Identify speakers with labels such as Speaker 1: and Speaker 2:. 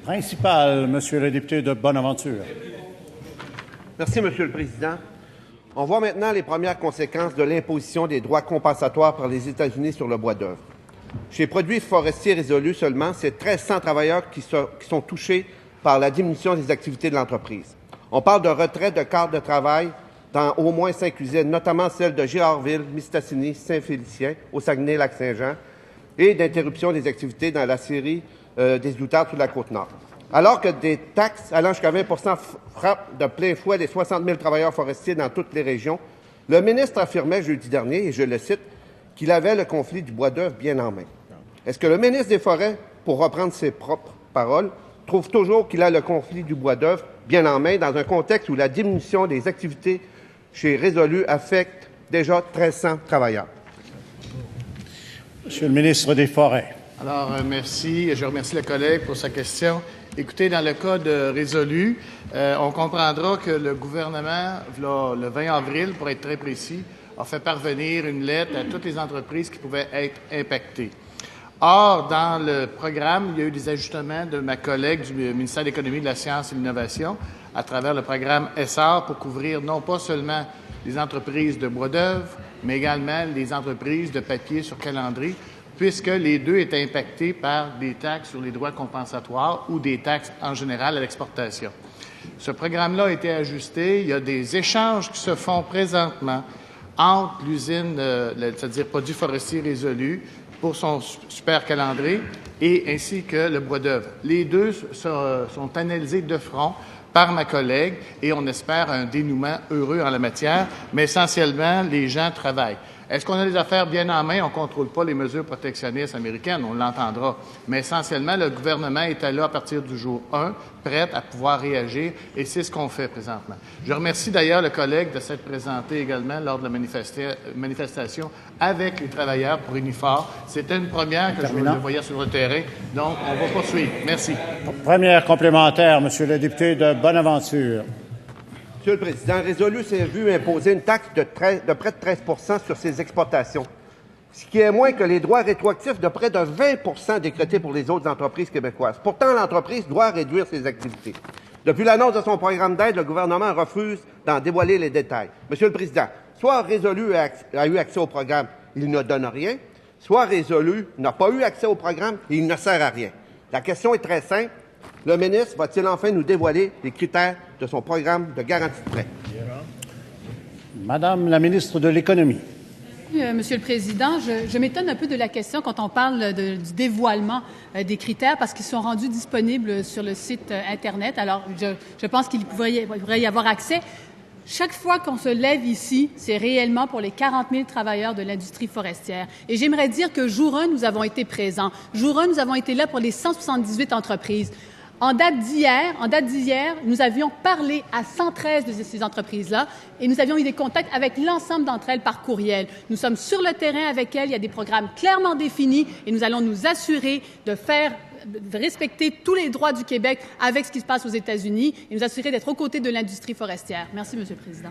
Speaker 1: Principal, Monsieur le député de Bonaventure.
Speaker 2: Merci, Monsieur le Président. On voit maintenant les premières conséquences de l'imposition des droits compensatoires par les États-Unis sur le bois d'œuvre. Chez Produits forestiers résolus seulement, c'est 1 300 travailleurs qui sont touchés par la diminution des activités de l'entreprise. On parle de retrait de cadres de travail dans au moins 5 usines, notamment celles de Gérardville, Mistassini, Saint-Félicien, au Saguenay-Lac-Saint-Jean, et d'interruption des activités dans la série des outardes sur la Côte-Nord. Alors que des taxes allant jusqu'à 20 frappent de plein fouet les 60 000 travailleurs forestiers dans toutes les régions, le ministre affirmait jeudi dernier, et je le cite, qu'il avait le conflit du bois d'œuvre bien en main. Est-ce que le ministre des Forêts, pour reprendre ses propres paroles, trouve toujours qu'il a le conflit du bois d'œuvre bien en main dans un contexte où la diminution des activités chez Résolu affecte déjà 1 300 travailleurs?
Speaker 1: Monsieur le ministre des Forêts.
Speaker 3: Alors, merci. Je remercie le collègue pour sa question. Écoutez, dans le cas de Résolu, on comprendra que le gouvernement, le 20 avril, pour être très précis, a fait parvenir une lettre à toutes les entreprises qui pouvaient être impactées. Or, dans le programme, il y a eu des ajustements de ma collègue du ministère de l'Économie, de la Science et de l'Innovation à travers le programme ESSAR pour couvrir non pas seulement les entreprises de bois d'œuvre, mais également les entreprises de papier sur calendrier, puisque les deux étaient impactés par des taxes sur les droits compensatoires ou des taxes en général à l'exportation. Ce programme-là a été ajusté. Il y a des échanges qui se font présentement entre l'usine, c'est-à-dire Produits forestiers résolus, pour son super calendrier, et ainsi que le bois d'œuvre. Les deux sont analysés de front par ma collègue et on espère un dénouement heureux en la matière, mais essentiellement, les gens travaillent. Est-ce qu'on a les affaires bien en main? On ne contrôle pas les mesures protectionnistes américaines, on l'entendra. Mais essentiellement, le gouvernement est là à partir du jour 1, prêt à pouvoir réagir, et c'est ce qu'on fait présentement. Je remercie d'ailleurs le collègue de s'être présenté également lors de la manifestation avec les travailleurs pour Unifor. C'était une première que je voyais sur le terrain, donc on va poursuivre. Merci.
Speaker 1: Première complémentaire, Monsieur le député de Bonaventure.
Speaker 2: Monsieur le Président, Résolu s'est vu imposer une taxe de près de 13 sur ses exportations, ce qui est moins que les droits rétroactifs de près de 20 décrétés pour les autres entreprises québécoises. Pourtant, l'entreprise doit réduire ses activités. Depuis l'annonce de son programme d'aide, le gouvernement refuse d'en dévoiler les détails. Monsieur le Président, soit Résolu a eu accès au programme, il ne donne rien, soit Résolu n'a pas eu accès au programme et il ne sert à rien. La question est très simple. Le ministre va-t-il enfin nous dévoiler les critères de son programme de garantie de prêt?
Speaker 1: Madame la ministre de l'Économie.
Speaker 4: Monsieur le Président, je m'étonne un peu de la question quand on parle du dévoilement des critères parce qu'ils sont rendus disponibles sur le site Internet. Alors, je pense qu'il pourrait y avoir accès. Chaque fois qu'on se lève ici, c'est réellement pour les 40 000 travailleurs de l'industrie forestière. Et j'aimerais dire que jour 1, nous avons été présents. Jour 1, nous avons été là pour les 178 entreprises. En date d'hier, nous avions parlé à 113 de ces entreprises-là et nous avions eu des contacts avec l'ensemble d'entre elles par courriel. Nous sommes sur le terrain avec elles, il y a des programmes clairement définis et nous allons nous assurer de respecter tous les droits du Québec avec ce qui se passe aux États-Unis et nous assurer d'être aux côtés de l'industrie forestière. Merci, Monsieur le Président.